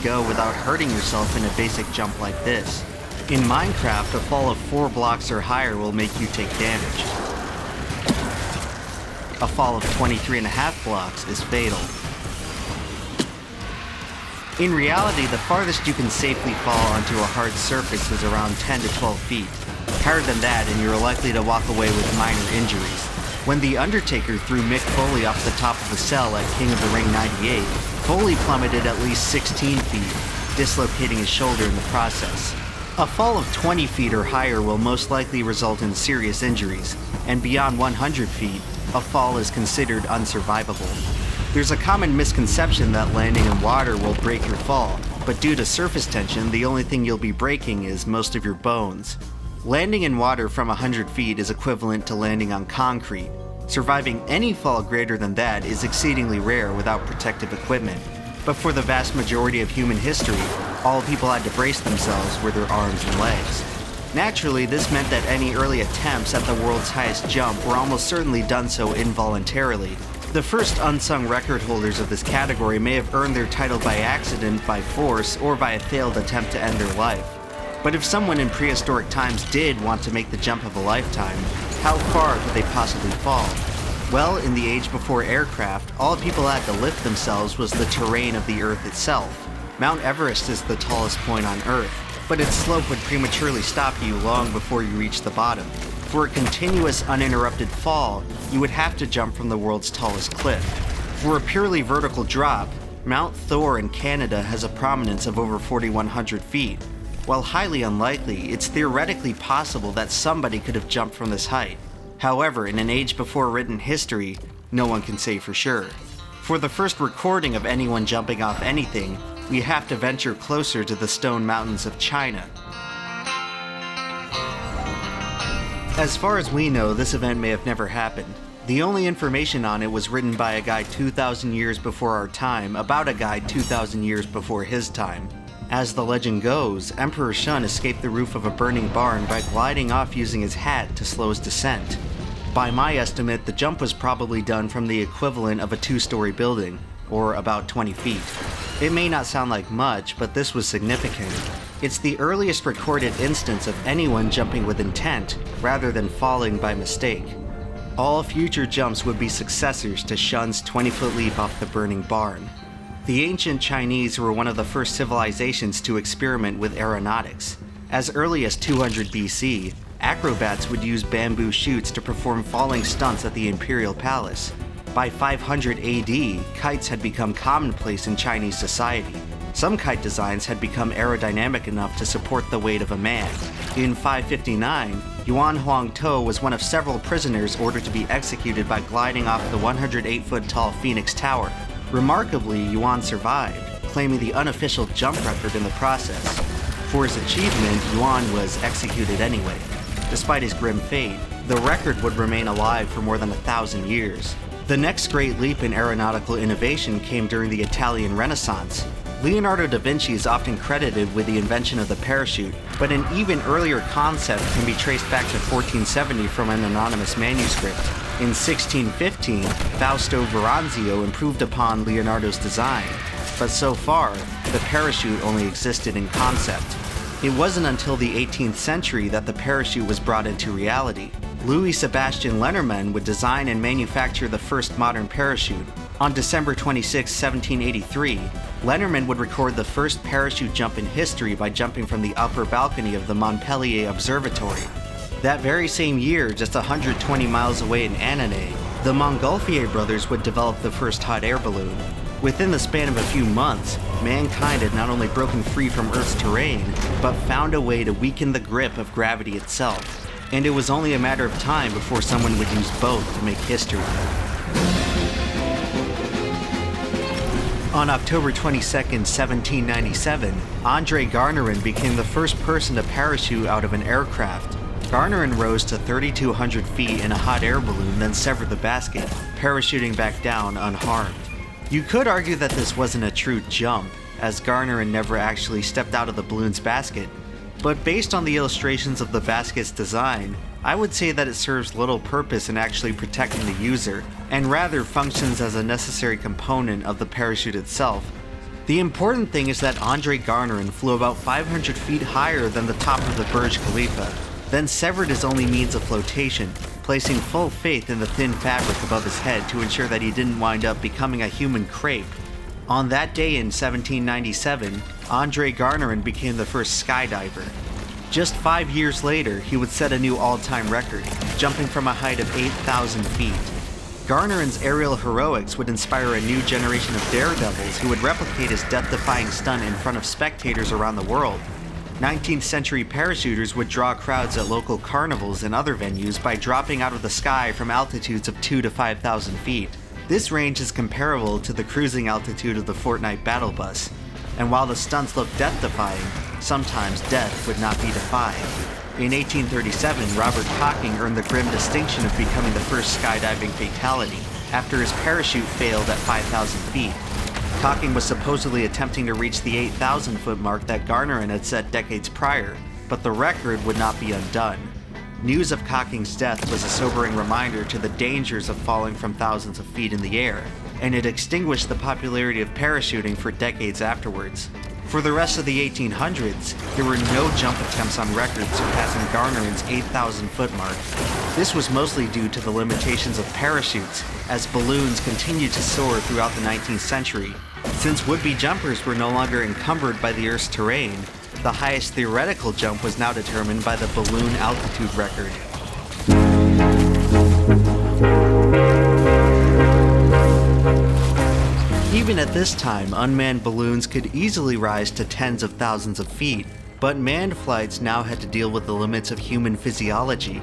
go without hurting yourself in a basic jump like this. In Minecraft, a fall of 4 blocks or higher will make you take damage. A fall of 23.5 blocks is fatal. In reality, the farthest you can safely fall onto a hard surface is around 10 to 12 feet. Higher than that, and you're likely to walk away with minor injuries. When The Undertaker threw Mick Foley off the top of a cell at King of the Ring 98, Foley plummeted at least 16 feet, dislocating his shoulder in the process. A fall of 20 feet or higher will most likely result in serious injuries, and beyond 100 feet, a fall is considered unsurvivable. There's a common misconception that landing in water will break your fall, but due to surface tension, the only thing you'll be breaking is most of your bones. Landing in water from 100 feet is equivalent to landing on concrete. Surviving any fall greater than that is exceedingly rare without protective equipment. But for the vast majority of human history, all people had to brace themselves were their arms and legs. Naturally, this meant that any early attempts at the world's highest jump were almost certainly done so involuntarily. The first unsung record holders of this category may have earned their title by accident, by force, or by a failed attempt to end their life. But if someone in prehistoric times did want to make the jump of a lifetime, how far could they possibly fall? Well, in the age before aircraft, all people had to lift themselves was the terrain of the Earth itself. Mount Everest is the tallest point on Earth, but its slope would prematurely stop you long before you reach the bottom. For a continuous, uninterrupted fall, you would have to jump from the world's tallest cliff. For a purely vertical drop, Mount Thor in Canada has a prominence of over 4,100 feet. While highly unlikely, it's theoretically possible that somebody could have jumped from this height. However, in an age before written history, no one can say for sure. For the first recording of anyone jumping off anything, we have to venture closer to the Stone Mountains of China. As far as we know, this event may have never happened. The only information on it was written by a guy 2,000 years before our time about a guy 2,000 years before his time. As the legend goes, Emperor Shun escaped the roof of a burning barn by gliding off using his hat to slow his descent. By my estimate, the jump was probably done from the equivalent of a 2-story building, or about 20 feet. It may not sound like much, but this was significant. It's the earliest recorded instance of anyone jumping with intent, rather than falling by mistake. All future jumps would be successors to Shun's 20-foot leap off the burning barn. The ancient Chinese were one of the first civilizations to experiment with aeronautics. As early as 200 BC, acrobats would use bamboo shoots to perform falling stunts at the imperial palace. By 500 AD, kites had become commonplace in Chinese society. Some kite designs had become aerodynamic enough to support the weight of a man. In 559, Yuan Huangtou was one of several prisoners ordered to be executed by gliding off the 108-foot-tall Phoenix Tower. Remarkably, Yuan survived, claiming the unofficial jump record in the process. For his achievement, Yuan was executed anyway. Despite his grim fate, the record would remain alive for more than 1,000 years. The next great leap in aeronautical innovation came during the Italian Renaissance. Leonardo da Vinci is often credited with the invention of the parachute, but an even earlier concept can be traced back to 1470 from an anonymous manuscript. In 1615, Fausto Veranzio improved upon Leonardo's design, but so far, the parachute only existed in concept. It wasn't until the 18th century that the parachute was brought into reality. Louis Sebastian Lenormand would design and manufacture the first modern parachute. On December 26, 1783, Lenormand would record the first parachute jump in history by jumping from the upper balcony of the Montpellier Observatory. That very same year, just 120 miles away in Annonay, the Montgolfier brothers would develop the first hot air balloon. Within the span of a few months, mankind had not only broken free from Earth's terrain, but found a way to weaken the grip of gravity itself. And it was only a matter of time before someone would use both to make history. On October 22, 1797, André Garnerin became the first person to parachute out of an aircraft. Garnerin rose to 3,200 feet in a hot air balloon, then severed the basket, parachuting back down unharmed. You could argue that this wasn't a true jump, as Garnerin never actually stepped out of the balloon's basket, but based on the illustrations of the basket's design, I would say that it serves little purpose in actually protecting the user, and rather functions as a necessary component of the parachute itself. The important thing is that Andrei Garnerin flew about 500 feet higher than the top of the Burj Khalifa, then severed his only means of flotation, placing full faith in the thin fabric above his head to ensure that he didn't wind up becoming a human crepe. On that day in 1797, Andrei Garnerin became the first skydiver. Just 5 years later, he would set a new all-time record, jumping from a height of 8,000 feet. Garnerin's aerial heroics would inspire a new generation of daredevils who would replicate his death-defying stunt in front of spectators around the world. 19th century parachuters would draw crowds at local carnivals and other venues by dropping out of the sky from altitudes of 2,000 to 5,000 feet. This range is comparable to the cruising altitude of the Fortnite battle bus, and while the stunts looked death-defying, sometimes death would not be defied. In 1837, Robert Hocking earned the grim distinction of becoming the first skydiving fatality after his parachute failed at 5,000 feet. Hocking was supposedly attempting to reach the 8,000-foot mark that Garnerin had set decades prior, but the record would not be undone. News of Hocking's death was a sobering reminder to the dangers of falling from thousands of feet in the air, and it extinguished the popularity of parachuting for decades afterwards. For the rest of the 1800s, there were no jump attempts on record surpassing Garnerin's 8,000-foot mark. This was mostly due to the limitations of parachutes, as balloons continued to soar throughout the 19th century. Since would-be jumpers were no longer encumbered by the Earth's terrain, the highest theoretical jump was now determined by the balloon altitude record. Even at this time, unmanned balloons could easily rise to tens of thousands of feet, but manned flights now had to deal with the limits of human physiology.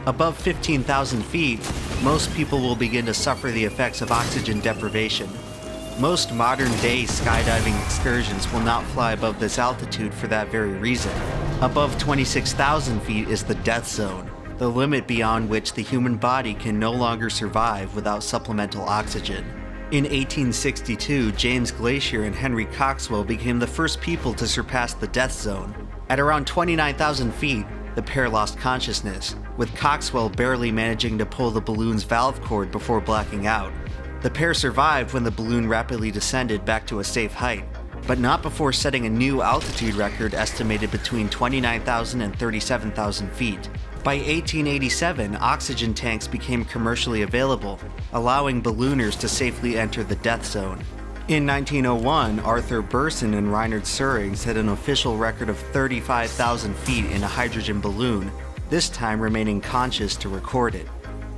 Above 15,000 feet, most people will begin to suffer the effects of oxygen deprivation. Most modern-day skydiving excursions will not fly above this altitude for that very reason. Above 26,000 feet is the death zone, the limit beyond which the human body can no longer survive without supplemental oxygen. In 1862, James Glacier and Henry Coxwell became the first people to surpass the death zone. At around 29,000 feet, the pair lost consciousness, with Coxwell barely managing to pull the balloon's valve cord before blacking out. The pair survived when the balloon rapidly descended back to a safe height, but not before setting a new altitude record estimated between 29,000 and 37,000 feet. By 1887, oxygen tanks became commercially available, allowing ballooners to safely enter the death zone. In 1901, Arthur Burson and Reinhard Suring set an official record of 35,000 feet in a hydrogen balloon, this time remaining conscious to record it.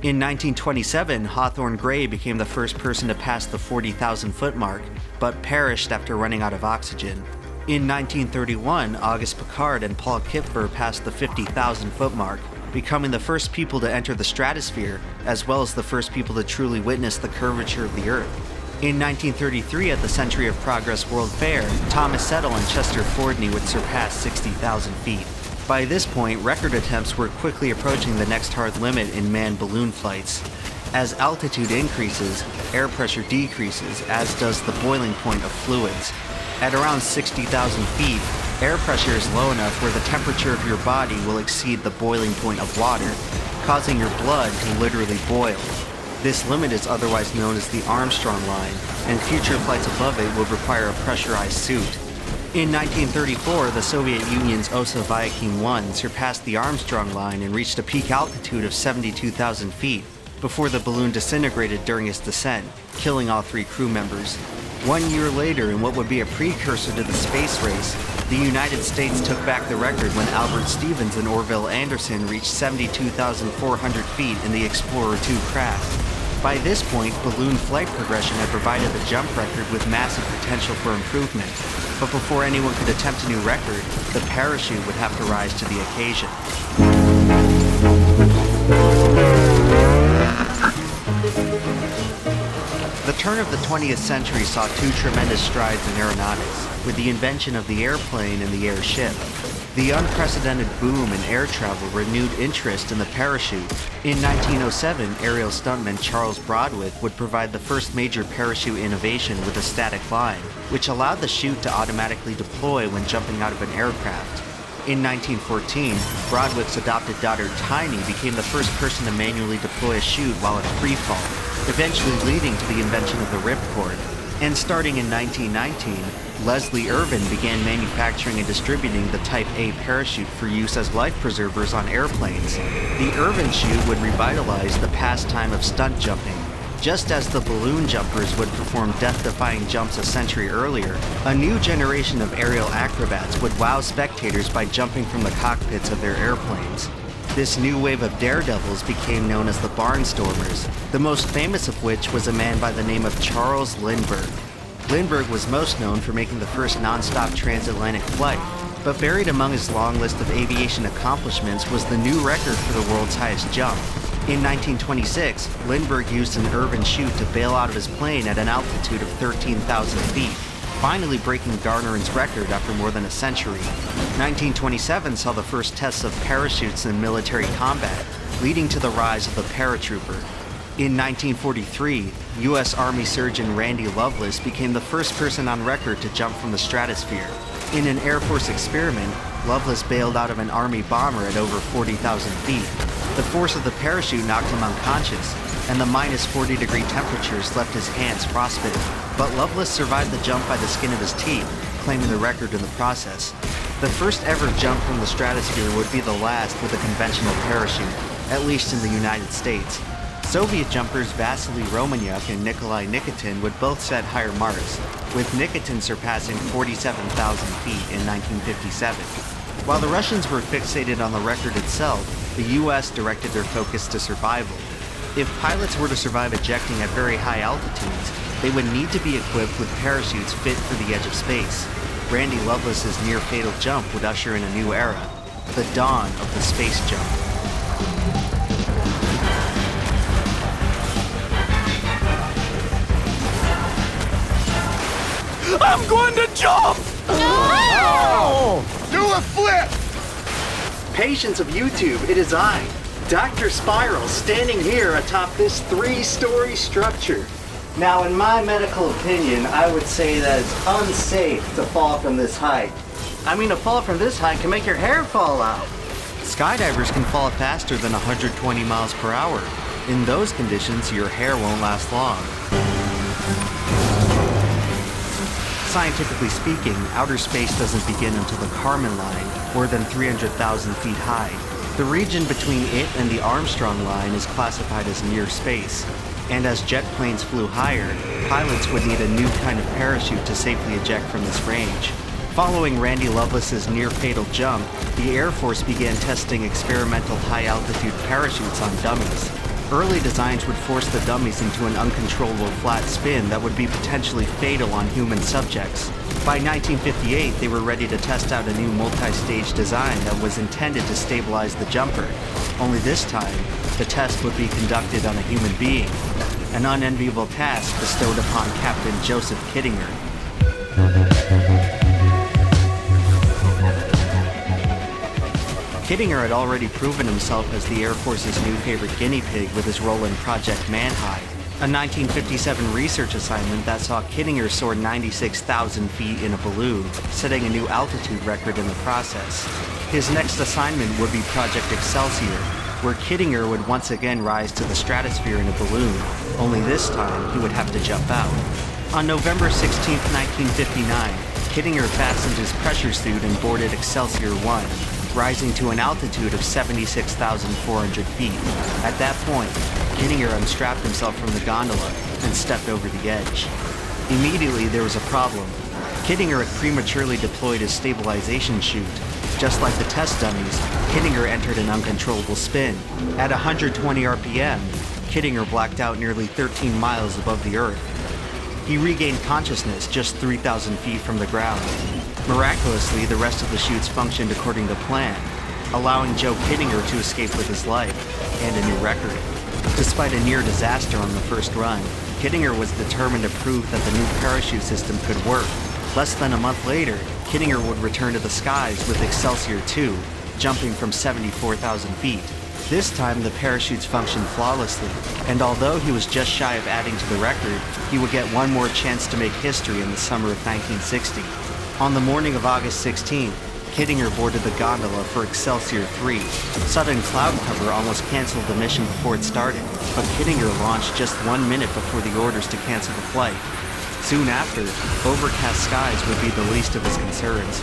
In 1927, Hawthorne Gray became the first person to pass the 40,000-foot mark, but perished after running out of oxygen. In 1931, Auguste Piccard and Paul Kupfer passed the 50,000-foot mark, becoming the first people to enter the stratosphere, as well as the first people to truly witness the curvature of the Earth. In 1933, at the Century of Progress World Fair, Thomas Settle and Chester Fordney would surpass 60,000 feet. By this point, record attempts were quickly approaching the next hard limit in manned balloon flights. As altitude increases, air pressure decreases, as does the boiling point of fluids. At around 60,000 feet, air pressure is low enough where the temperature of your body will exceed the boiling point of water, causing your blood to literally boil. This limit is otherwise known as the Armstrong line, and future flights above it would require a pressurized suit. In 1934, the Soviet Union's OSA Viking 1 surpassed the Armstrong line and reached a peak altitude of 72,000 feet, before the balloon disintegrated during its descent, killing all 3 crew members. 1 year later, in what would be a precursor to the space race, the United States took back the record when Albert Stevens and Orville Anderson reached 72,400 feet in the Explorer 2 craft. By this point, balloon flight progression had provided the jump record with massive potential for improvement. But before anyone could attempt a new record, the parachute would have to rise to the occasion. The turn of the 20th century saw 2 tremendous strides in aeronautics, with the invention of the airplane and the airship. The unprecedented boom in air travel renewed interest in the parachute. In 1907, aerial stuntman Charles Broadwick would provide the first major parachute innovation with a static line, which allowed the chute to automatically deploy when jumping out of an aircraft. In 1914, Broadwick's adopted daughter Tiny became the first person to manually deploy a chute while in free fall, eventually leading to the invention of the ripcord. And starting in 1919, Leslie Irvin began manufacturing and distributing the Type A parachute for use as life preservers on airplanes. The Irvin chute would revitalize the pastime of stunt jumping. Just as the balloon jumpers would perform death-defying jumps a century earlier, a new generation of aerial acrobats would wow spectators by jumping from the cockpits of their airplanes. This new wave of daredevils became known as the Barnstormers, the most famous of which was a man by the name of Charles Lindbergh. Lindbergh was most known for making the first non-stop transatlantic flight, but buried among his long list of aviation accomplishments was the new record for the world's highest jump. In 1926, Lindbergh used an Irvin chute to bail out of his plane at an altitude of 13,000 feet, finally breaking Garner's record after more than a century. 1927 saw the first tests of parachutes in military combat, leading to the rise of the paratrooper. In 1943, U.S. Army surgeon Randy Lovelace became the first person on record to jump from the stratosphere. In an Air Force experiment, Lovelace bailed out of an Army bomber at over 40,000 feet. The force of the parachute knocked him unconscious, and the minus 40-degree temperatures left his hands frostbitten. But Lovelace survived the jump by the skin of his teeth, claiming the record in the process. The first ever jump from the stratosphere would be the last with a conventional parachute, at least in the United States. Soviet jumpers Vasily Romanyuk and Nikolai Nikitin would both set higher marks, with Nikitin surpassing 47,000 feet in 1957. While the Russians were fixated on the record itself, the U.S. directed their focus to survival. If pilots were to survive ejecting at very high altitudes, they would need to be equipped with parachutes fit for the edge of space. Randy Lovelace's near-fatal jump would usher in a new era, the dawn of the space jump. I'm going to jump! No! Do a flip! Patience of YouTube, it is I, Dr. Spiral, standing here atop this 3-story structure. Now, in my medical opinion, I would say that it's unsafe to fall from this height. I mean, a fall from this height can make your hair fall out. Skydivers can fall faster than 120 miles per hour. In those conditions, your hair won't last long. Scientifically speaking, outer space doesn't begin until the Kármán line, more than 300,000 feet high. The region between it and the Armstrong line is classified as near space. And as jet planes flew higher, pilots would need a new kind of parachute to safely eject from this range. Following Randy Lovelace's near-fatal jump, the Air Force began testing experimental high-altitude parachutes on dummies. Early designs would force the dummies into an uncontrollable flat spin that would be potentially fatal on human subjects. By 1958, they were ready to test out a new multi-stage design that was intended to stabilize the jumper. Only this time, the test would be conducted on a human being, an unenviable task bestowed upon Captain Joseph Kittinger. Kittinger had already proven himself as the Air Force's new favorite guinea pig with his role in Project Manhide, a 1957 research assignment that saw Kittinger soar 96,000 feet in a balloon, setting a new altitude record in the process. His next assignment would be Project Excelsior, where Kittinger would once again rise to the stratosphere in a balloon, only this time he would have to jump out. On November 16, 1959, Kittinger fastened his pressure suit and boarded Excelsior 1, rising to an altitude of 76,400 feet. At that point, Kittinger unstrapped himself from the gondola and stepped over the edge. Immediately, there was a problem. Kittinger had prematurely deployed his stabilization chute. Just like the test dummies, Kittinger entered an uncontrollable spin. At 120 RPM, Kittinger blacked out nearly 13 miles above the Earth. He regained consciousness just 3,000 feet from the ground. Miraculously, the rest of the chutes functioned according to plan, allowing Joe Kittinger to escape with his life and a new record. Despite a near disaster on the first run, Kittinger was determined to prove that the new parachute system could work. Less than a month later, Kittinger would return to the skies with Excelsior 2, jumping from 74,000 feet. This time, the parachutes functioned flawlessly, and although he was just shy of adding to the record, he would get one more chance to make history in the summer of 1960. On the morning of August 16th, Kittinger boarded the gondola for Excelsior 3. Sudden cloud cover almost canceled the mission before it started, but Kittinger launched just 1 minute before the orders to cancel the flight. Soon after, overcast skies would be the least of his concerns.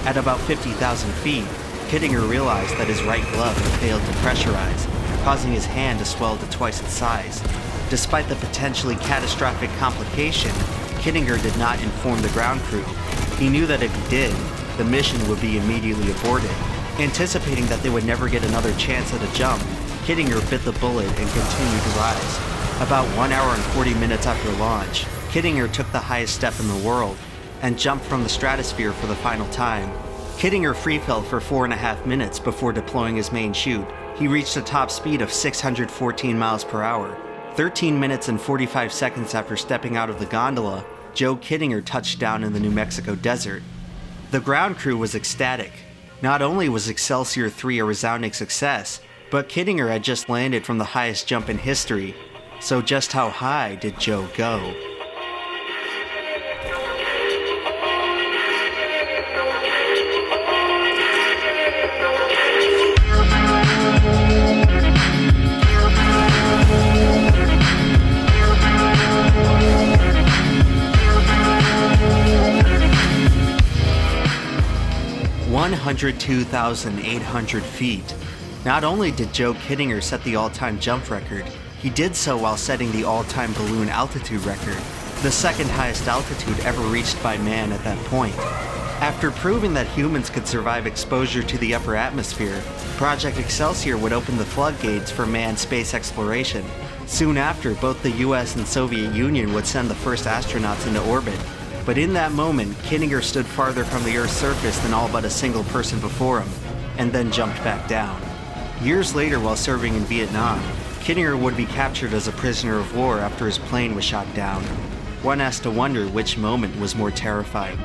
At about 50,000 feet, Kittinger realized that his right glove had failed to pressurize, causing his hand to swell to twice its size. Despite the potentially catastrophic complication, Kittinger did not inform the ground crew. He knew that if he did, the mission would be immediately aborted. Anticipating that they would never get another chance at a jump, Kittinger bit the bullet and continued to rise. About 1 hour and 40 minutes after launch, Kittinger took the highest step in the world and jumped from the stratosphere for the final time. Kittinger free-fell for 4.5 minutes before deploying his main chute. He reached a top speed of 614 miles per hour. 13 minutes and 45 seconds after stepping out of the gondola, Joe Kittinger touched down in the New Mexico desert. The ground crew was ecstatic. Not only was Excelsior 3 a resounding success, but Kittinger had just landed from the highest jump in history. So just how high did Joe go? (102,800 feet). Not only did Joe Kittinger set the all-time jump record, he did so while setting the all-time balloon altitude record, the second highest altitude ever reached by man at that point. After proving that humans could survive exposure to the upper atmosphere, Project Excelsior would open the floodgates for manned space exploration. Soon after, both the US and Soviet Union would send the first astronauts into orbit. But in that moment, Kittinger stood farther from the Earth's surface than all but a single person before him, and then jumped back down. Years later, while serving in Vietnam, Kittinger would be captured as a prisoner of war after his plane was shot down. One has to wonder which moment was more terrifying.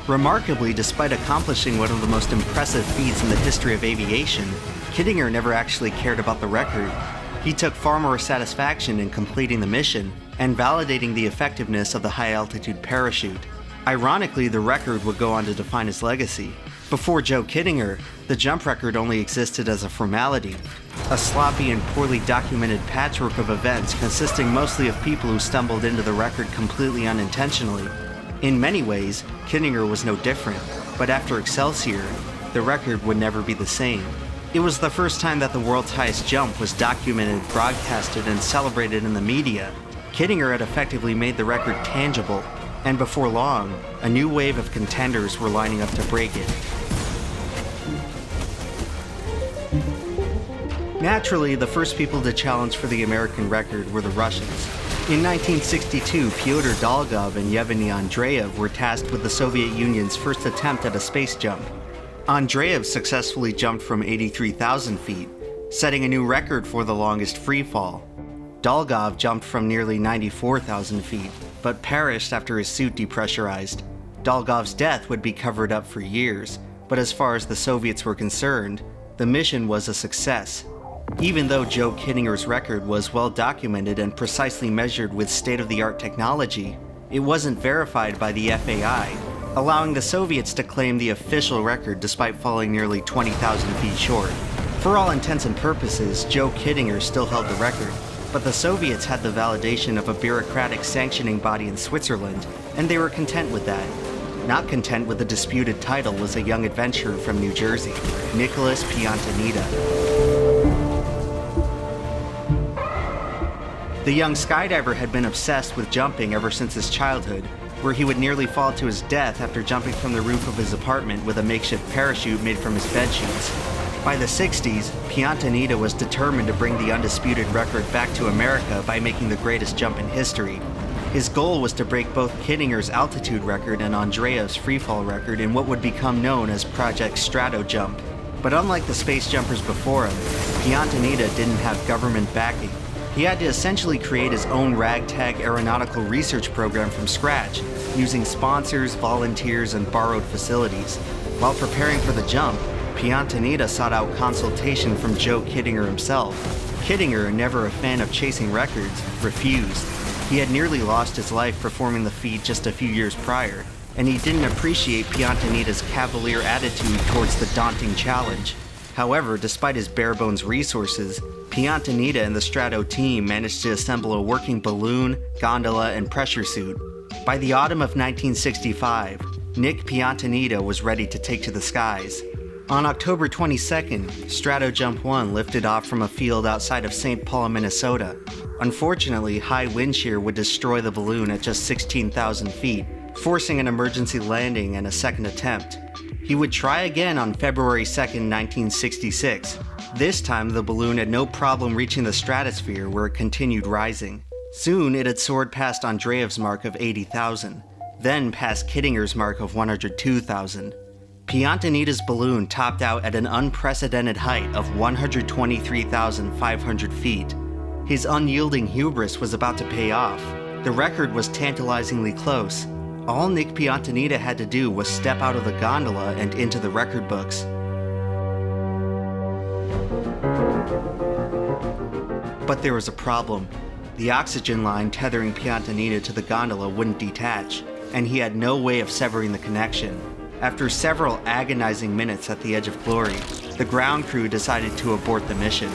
Remarkably, despite accomplishing one of the most impressive feats in the history of aviation, Kittinger never actually cared about the record. He took far more satisfaction in completing the mission and validating the effectiveness of the high-altitude parachute. Ironically, the record would go on to define his legacy. Before Joe Kittinger, the jump record only existed as a formality, a sloppy and poorly documented patchwork of events consisting mostly of people who stumbled into the record completely unintentionally. In many ways, Kittinger was no different, but after Excelsior, the record would never be the same. It was the first time that the world's highest jump was documented, broadcasted, and celebrated in the media. Kittinger had effectively made the record tangible, and before long, a new wave of contenders were lining up to break it. Naturally, the first people to challenge for the American record were the Russians. In 1962, Fyodor Dolgov and Yevgeny Andreev were tasked with the Soviet Union's first attempt at a space jump. Andreev successfully jumped from 83,000 feet, setting a new record for the longest free fall. Dolgov jumped from nearly 94,000 feet, but perished after his suit depressurized. Dolgov's death would be covered up for years, but as far as the Soviets were concerned, the mission was a success. Even though Joe Kittinger's record was well documented and precisely measured with state-of-the-art technology, it wasn't verified by the FAI, allowing the Soviets to claim the official record despite falling nearly 20,000 feet short. For all intents and purposes, Joe Kittinger still held the record, but the Soviets had the validation of a bureaucratic sanctioning body in Switzerland, and they were content with that. Not content with the disputed title was a young adventurer from New Jersey, Nicholas Piantanida. The young skydiver had been obsessed with jumping ever since his childhood, where he would nearly fall to his death after jumping from the roof of his apartment with a makeshift parachute made from his bedsheets. By the 60s, Piantanida was determined to bring the undisputed record back to America by making the greatest jump in history. His goal was to break both Kittinger's altitude record and Andreev's freefall record in what would become known as Project Strato Jump. But unlike the space jumpers before him, Piantanida didn't have government backing. He had to essentially create his own ragtag aeronautical research program from scratch, using sponsors, volunteers, and borrowed facilities. While preparing for the jump, Piantanida sought out consultation from Joe Kittinger himself. Kittinger, never a fan of chasing records, refused. He had nearly lost his life performing the feat just a few years prior, and he didn't appreciate Piantanida's cavalier attitude towards the daunting challenge. However, despite his bare-bones resources, Piantanita and the Strato team managed to assemble a working balloon, gondola, and pressure suit. By the autumn of 1965, Nick Piantanita was ready to take to the skies. On October 22nd, Strato Jump 1 lifted off from a field outside of St. Paul, Minnesota. Unfortunately, high wind shear would destroy the balloon at just 16,000 feet, forcing an emergency landing and a second attempt. He would try again on February 2nd, 1966. This time, the balloon had no problem reaching the stratosphere, where it continued rising. Soon, it had soared past Andreev's mark of 80,000, then past Kittinger's mark of 102,000. Piantanita's balloon topped out at an unprecedented height of 123,500 feet. His unyielding hubris was about to pay off. The record was tantalizingly close. All Nick Piantanita had to do was step out of the gondola and into the record books. But there was a problem. The oxygen line tethering Piantanita to the gondola wouldn't detach, and he had no way of severing the connection. After several agonizing minutes at the edge of glory, the ground crew decided to abort the mission.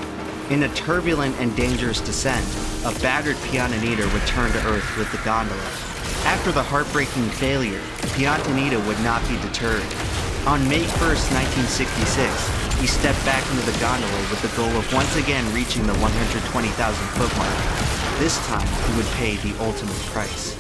In a turbulent and dangerous descent, a battered Piantanita returned to Earth with the gondola. After the heartbreaking failure, Piantanita would not be deterred. On May 1st, 1966, he stepped back into the gondola with the goal of once again reaching the 120,000 foot mark. This time, he would pay the ultimate price.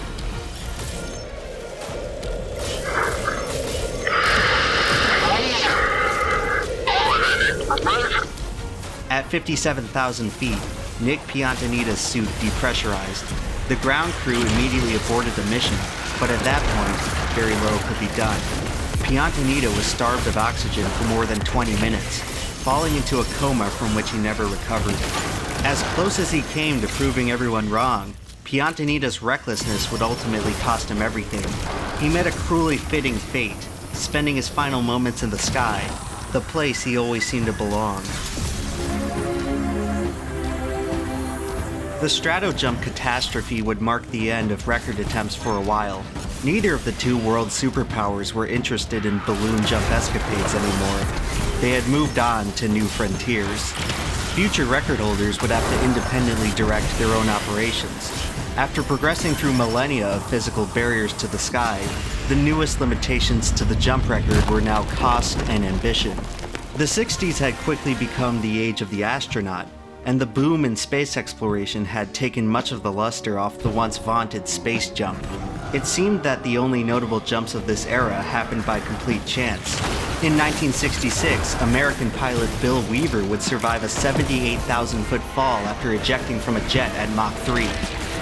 At 57,000 feet, Nick Piantanita's suit depressurized. The ground crew immediately aborted the mission, but at that point, very little could be done. Piantanita was starved of oxygen for more than 20 minutes, falling into a coma from which he never recovered. As close as he came to proving everyone wrong, Piantanita's recklessness would ultimately cost him everything. He met a cruelly fitting fate, spending his final moments in the sky, the place he always seemed to belong. The Strato Jump catastrophe would mark the end of record attempts for a while. Neither of the two world superpowers were interested in balloon jump escapades anymore. They had moved on to new frontiers. Future record holders would have to independently direct their own operations. After progressing through millennia of physical barriers to the sky, the newest limitations to the jump record were now cost and ambition. The 60s had quickly become the age of the astronaut, and the boom in space exploration had taken much of the luster off the once vaunted space jump. It seemed that the only notable jumps of this era happened by complete chance. In 1966, American pilot Bill Weaver would survive a 78,000-foot fall after ejecting from a jet at Mach 3.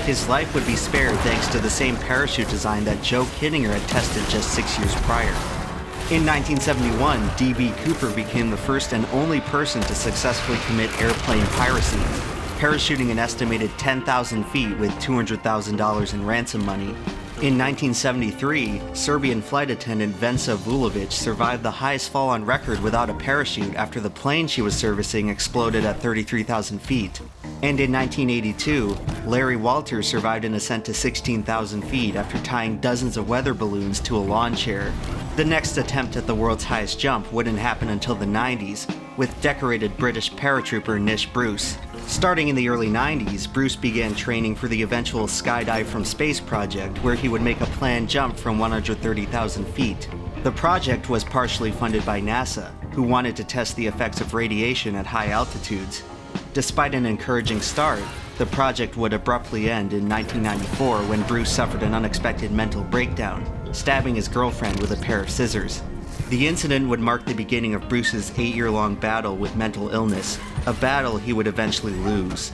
His life would be spared thanks to the same parachute design that Joe Kittinger had tested just 6 years prior. In 1971, D.B. Cooper became the first and only person to successfully commit airplane piracy, parachuting an estimated 10,000 feet with $200,000 in ransom money. In 1973, Serbian flight attendant Venca Vulovic survived the highest fall on record without a parachute after the plane she was servicing exploded at 33,000 feet. And in 1982, Larry Walters survived an ascent to 16,000 feet after tying dozens of weather balloons to a lawn chair. The next attempt at the world's highest jump wouldn't happen until the 90s, with decorated British paratrooper Nish Bruce. Starting in the early 90s, Bruce began training for the eventual Skydive from Space project, where he would make a planned jump from 130,000 feet. The project was partially funded by NASA, who wanted to test the effects of radiation at high altitudes. Despite an encouraging start, the project would abruptly end in 1994 when Bruce suffered an unexpected mental breakdown, stabbing his girlfriend with a pair of scissors. The incident would mark the beginning of Bruce's 8-year-long battle with mental illness, a battle he would eventually lose.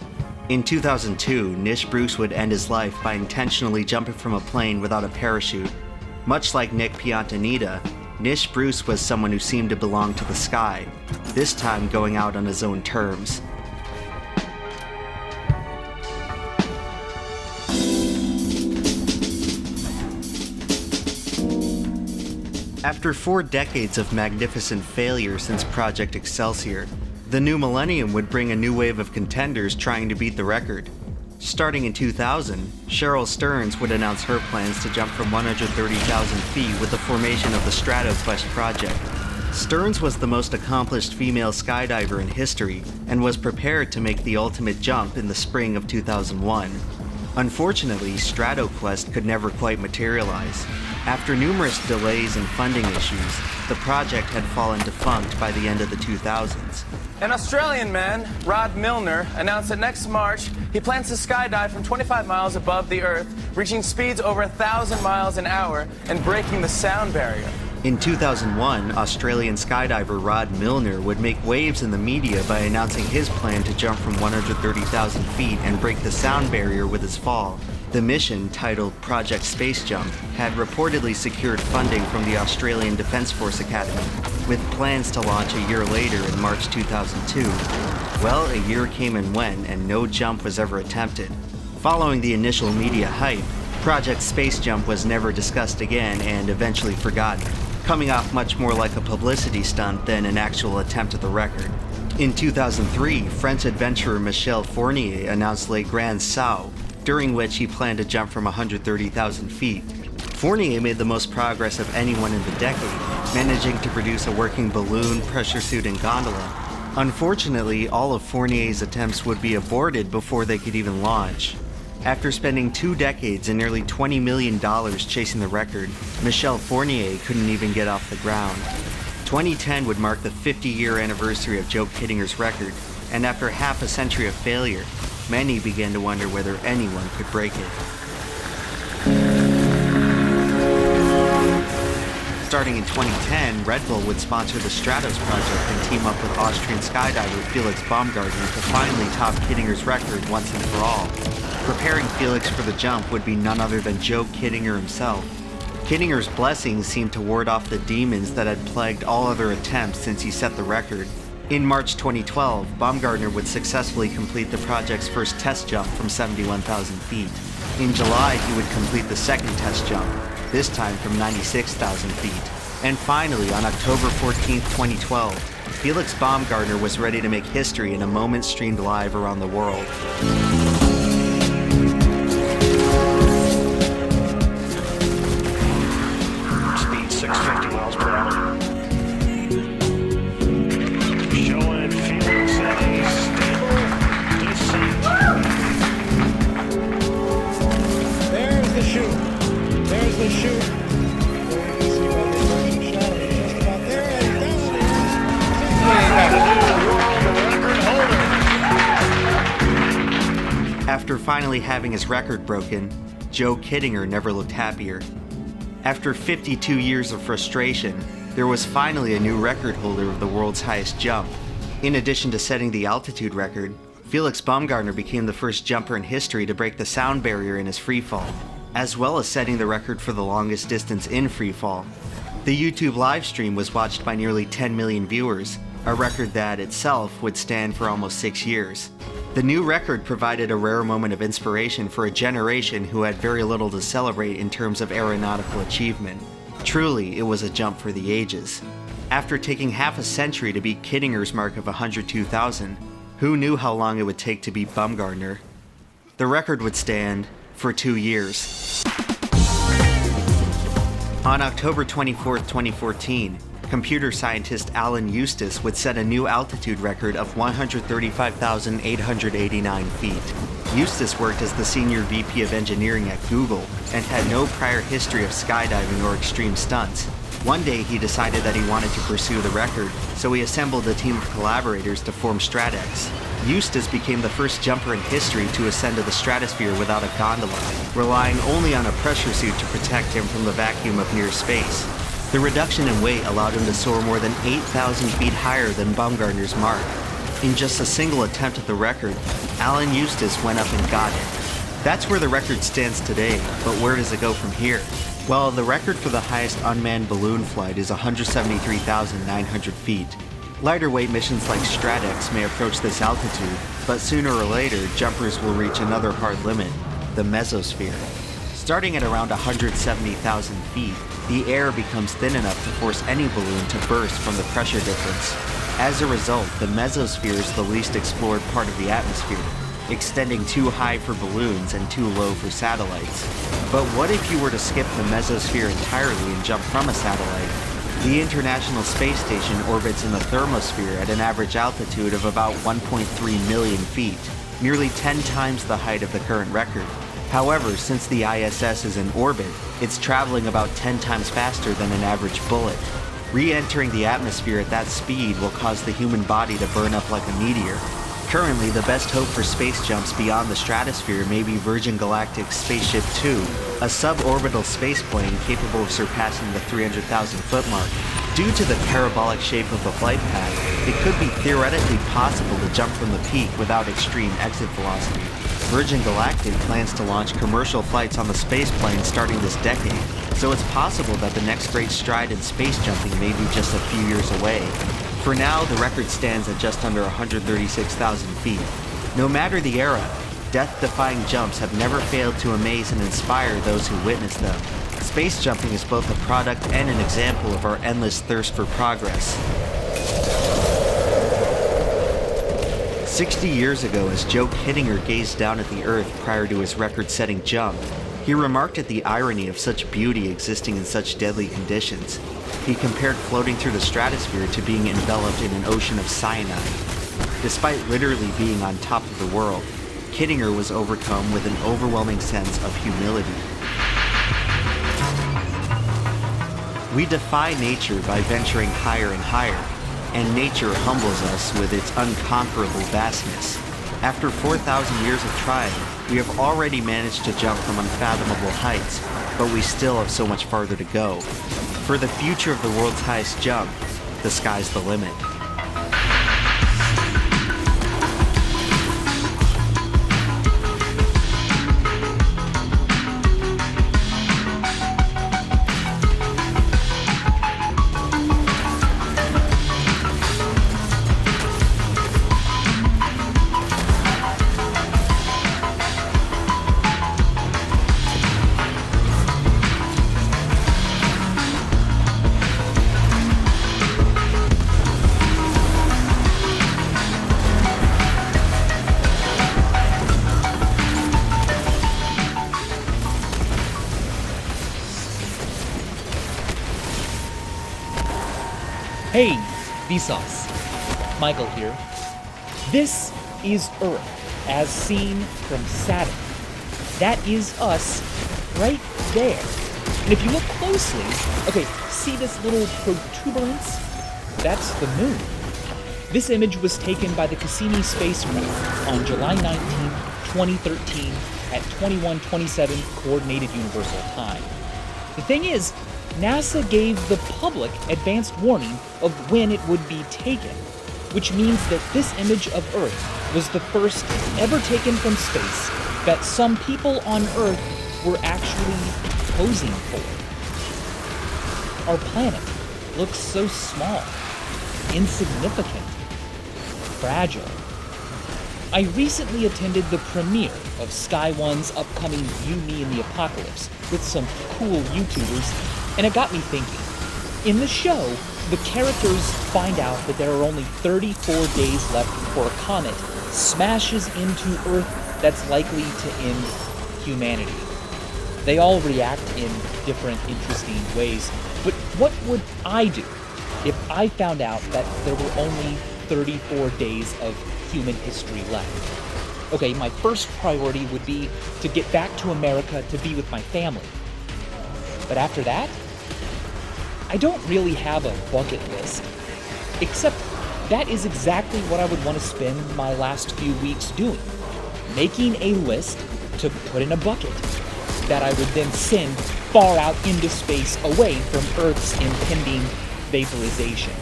In 2002, Nish Bruce would end his life by intentionally jumping from a plane without a parachute. Much like Nick Piantanita, Nish Bruce was someone who seemed to belong to the sky, this time going out on his own terms. After 4 decades of magnificent failure since Project Excelsior, the new millennium would bring a new wave of contenders trying to beat the record. Starting in 2000, Cheryl Stearns would announce her plans to jump from 130,000 feet with the formation of the StratoQuest project. Stearns was the most accomplished female skydiver in history and was prepared to make the ultimate jump in the spring of 2001. Unfortunately, StratoQuest could never quite materialize. After numerous delays and funding issues, the project had fallen defunct by the end of the 2000s. An Australian man, Rod Milner, announced that next March he plans to skydive from 25 miles above the Earth, reaching speeds over 1,000 miles an hour and breaking the sound barrier. In 2001, Australian skydiver Rod Milner would make waves in the media by announcing his plan to jump from 130,000 feet and break the sound barrier with his fall. The mission, titled Project Space Jump, had reportedly secured funding from the Australian Defence Force Academy, with plans to launch a year later in March 2002. Well, a year came and went, and no jump was ever attempted. Following the initial media hype, Project Space Jump was never discussed again and eventually forgotten, coming off much more like a publicity stunt than an actual attempt at the record. In 2003, French adventurer Michel Fournier announced Le Grand Saut, during which he planned to jump from 130,000 feet. Fournier made the most progress of anyone in the decade, managing to produce a working balloon, pressure suit, and gondola. Unfortunately, all of Fournier's attempts would be aborted before they could even launch. After spending 2 decades and nearly $20 million chasing the record, Michel Fournier couldn't even get off the ground. 2010 would mark the 50-year anniversary of Joe Kittinger's record, and after half a century of failure, many began to wonder whether anyone could break it. Starting in 2010, Red Bull would sponsor the Stratos project and team up with Austrian skydiver Felix Baumgartner to finally top Kittinger's record once and for all. Preparing Felix for the jump would be none other than Joe Kittinger himself. Kittinger's blessings seemed to ward off the demons that had plagued all other attempts since he set the record. In March 2012, Baumgartner would successfully complete the project's first test jump from 71,000 feet. In July, he would complete the second test jump, this time from 96,000 feet. And finally, on October 14, 2012, Felix Baumgartner was ready to make history in a moment streamed live around the world. Speed 650 miles per hour. Showing Felix at a stable descent. There's the chute. There's the chute. You can see by the inversion shot, it's just about there. And After finally having his record broken, Joe Kittinger never looked happier. After 52 years of frustration, there was finally a new record holder of the world's highest jump. In addition to setting the altitude record, Felix Baumgartner became the first jumper in history to break the sound barrier in his freefall, as well as setting the record for the longest distance in freefall. The YouTube live stream was watched by nearly 10 million viewers, a record that itself would stand for almost 6 years. The new record provided a rare moment of inspiration for a generation who had very little to celebrate in terms of aeronautical achievement. Truly, it was a jump for the ages. After taking half a century to beat Kittinger's mark of 102,000, who knew how long it would take to beat Baumgartner? The record would stand for 2 years. On October 24, 2014, computer scientist Alan Eustace would set a new altitude record of 135,889 feet. Eustace worked as the senior VP of engineering at Google and had no prior history of skydiving or extreme stunts. One day he decided that he wanted to pursue the record, so he assembled a team of collaborators to form StratX. Eustace became the first jumper in history to ascend to the stratosphere without a gondola, relying only on a pressure suit to protect him from the vacuum of near space. The reduction in weight allowed him to soar more than 8,000 feet higher than Baumgartner's mark. In just a single attempt at the record, Alan Eustace went up and got it. That's where the record stands today, but where does it go from here? Well, the record for the highest unmanned balloon flight is 173,900 feet. Lighter weight missions like StratX may approach this altitude, but sooner or later, jumpers will reach another hard limit, the mesosphere. Starting at around 170,000 feet, the air becomes thin enough to force any balloon to burst from the pressure difference. As a result, the mesosphere is the least explored part of the atmosphere, extending too high for balloons and too low for satellites. But what if you were to skip the mesosphere entirely and jump from a satellite? The International Space Station orbits in the thermosphere at an average altitude of about 1.3 million feet, nearly 10 times the height of the current record. However, since the ISS is in orbit, it's traveling about 10 times faster than an average bullet. Re-entering the atmosphere at that speed will cause the human body to burn up like a meteor. Currently, the best hope for space jumps beyond the stratosphere may be Virgin Galactic's Spaceship Two, a suborbital spaceplane capable of surpassing the 300,000-foot mark. Due to the parabolic shape of the flight path, it could be theoretically possible to jump from the peak without extreme exit velocity. Virgin Galactic plans to launch commercial flights on the spaceplane starting this decade, so it's possible that the next great stride in space jumping may be just a few years away. For now, the record stands at just under 136,000 feet. No matter the era, death-defying jumps have never failed to amaze and inspire those who witness them. Space jumping is both a product and an example of our endless thirst for progress. 60 years ago, as Joe Kittinger gazed down at the Earth prior to his record-setting jump, he remarked at the irony of such beauty existing in such deadly conditions. He compared floating through the stratosphere to being enveloped in an ocean of cyanide. Despite literally being on top of the world, Kittinger was overcome with an overwhelming sense of humility. We defy nature by venturing higher and higher, and nature humbles us with its unconquerable vastness. After 4,000 years of trying, we have already managed to jump from unfathomable heights, but we still have so much farther to go. For the future of the world's highest jump, the sky's the limit. Hey, Vsauce. Michael here. This is Earth, as seen from Saturn. That is us, right there. And if you look closely, okay, see this little protuberance? That's the moon. This image was taken by the Cassini spacecraft on July 19, 2013 at 21:27 Coordinated Universal Time. The thing is, NASA gave the public advanced warning of when it would be taken, which means that this image of Earth was the first ever taken from space that some people on Earth were actually posing for. Our planet looks so small, insignificant, fragile. I recently attended the premiere of Sky One's upcoming View Me in the Apocalypse with some cool YouTubers, and it got me thinking. In the show, the characters find out that there are only 34 days left before a comet smashes into Earth that's likely to end humanity. They all react in different, interesting ways, but what would I do if I found out that there were only 34 days of human history left? Okay, my first priority would be to get back to America to be with my family. But after that, I don't really have a bucket list, except that is exactly what I would want to spend my last few weeks doing, making a list to put in a bucket that I would then send far out into space away from Earth's impending vaporization.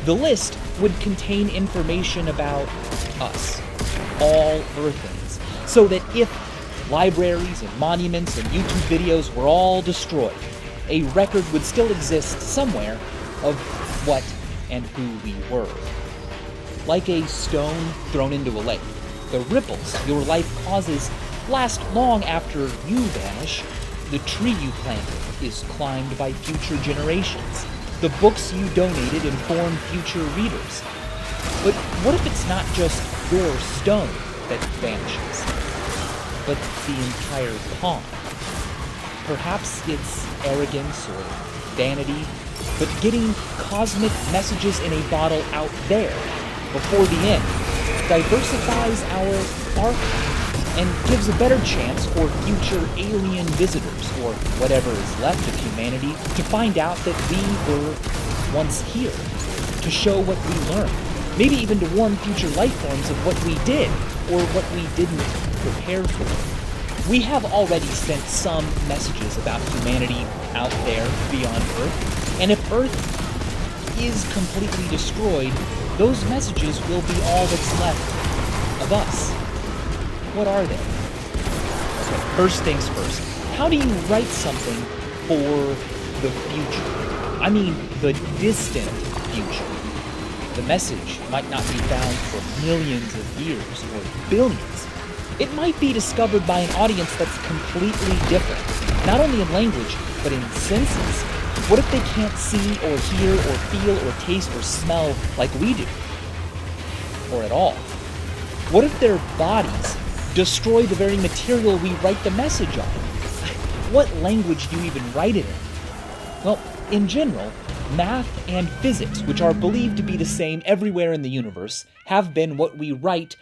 The list would contain information about us, all Earthens, so that if libraries and monuments and YouTube videos were all destroyed, a record would still exist somewhere of what and who we were. Like a stone thrown into a lake, the ripples your life causes last long after you vanish. The tree you planted is climbed by future generations. The books you donated inform future readers. But what if it's not just your stone that vanishes, but the entire pond? Perhaps it's arrogance or vanity, but getting cosmic messages in a bottle out there, before the end, diversifies our arc and gives a better chance for future alien visitors, or whatever is left of humanity, to find out that we were once here, to show what we learned, maybe even to warn future life forms of what we did, or what we didn't prepare for. We have already sent some messages about humanity out there beyond Earth, and if Earth is completely destroyed, those messages will be all that's left of us. What are they? Okay, first things first. How do you write something for the future? I mean, the distant future. The message might not be found for millions of years or billions. It might be discovered by an audience that's completely different, not only in language, but in senses. What if they can't see or hear or feel or taste or smell like we do? Or at all? What if their bodies destroy the very material we write the message on? What language do you even write it in? Well, in general, math and physics, which are believed to be the same everywhere in the universe, have been what we write